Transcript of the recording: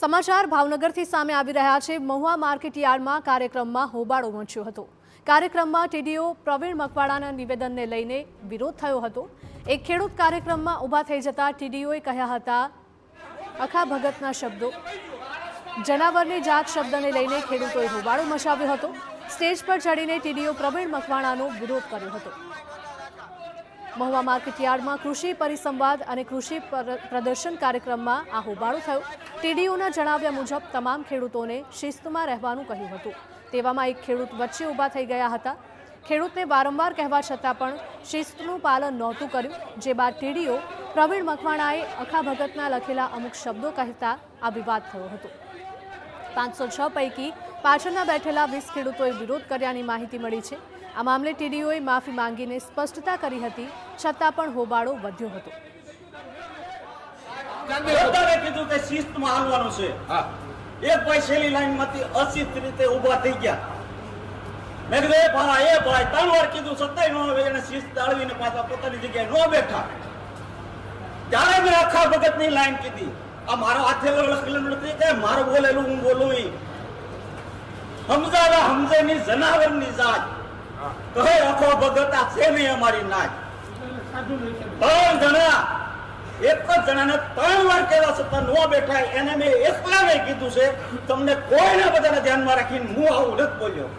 સમાચાર ભાવનગરથી સામે આવી રહ્યા છે। મહુવા માર્કેટ યાર્ડમાં કાર્યક્રમમાં હોબાળો મચ્યો હતો। કાર્યક્રમમાં ટીડીઓ પ્રવીણ મકવાણાના નિવેદનને લઈને વિરોધ થયો હતો। એક ખેડૂત કાર્યક્રમમાં ઊભા થઈ જતા ટીડીઓએ કહ્યા હતા અખા ભગતના શબ્દો। જનાવરની જાત શબ્દને લઈને ખેડૂતોએ હોબાળો મચાવ્યો હતો। સ્ટેજ પર ચડીને ટીડીઓ પ્રવીણ મકવાણાનો વિરોધ કર્યો હતો। મહુવા માર્કેટ યાર્ડમાં કૃષિ પરિસંવાદ અને કૃષિ પ્રદર્શન કાર્યક્રમમાં આ હોબાળો થયો। ટીડીઓના જણાવ્યા મુજબ તમામ ખેડૂતોને શિસ્તમાં રહેવાનું કહ્યું હતું। તેવામાં એક ખેડૂત વચ્ચે ઊભા થઈ ગયા હતા। ખેડૂતને વારંવાર કહેવા છતાં પણ શિસ્તનું પાલન નહોતું કર્યું, જે બાદ ટીડીઓ પ્રવીણ મકવાણાએ અખા ભગતના લખેલા અમુક શબ્દો કહેતા આ વિવાદ થયો હતો। 506 પૈકી પાછળના બેઠેલા 20 ખેડૂતોએ વિરોધ કર્યાની માહિતી મળી છે। આ મામલે ટીડીઓએ માફી માંગીને સ્પષ્ટતા કરી હતી, છતાં પણ હોબાળો વધ્યો હતો। કીધું કે શિસ્તમાં હાલવાનું છે। એક ભાઈ છેલ્લી લાઈનમાંથી અશિસ્ત રીતે ઊભા થઈ ગયા। મેં કીધું એ ભાઈ 3 વાર કીધું, છતાંય ન આવે એને શિસ્ત જાળવીને પાછા પોતાની જગ્યાએ ન બેઠા। ત્યારે મેં અખા ભગતની લાઈન કીધી। આ મારો હાથે લખેલું નથી કે મારું બોલેલું હું બોલું ઈ સમજાવા સમજેની જનાવરની જાત કહે અખો ભગત આ છે નહીં અમારી નાચ। 3 જણા એક જ જણાને 3 વાર કહેવા છતાં ન બેઠા, એને મેં એકલાને કીધું છે। તમને કોઈને બધાને ધ્યાનમાં રાખીને હું આવું નથી બોલ્યો।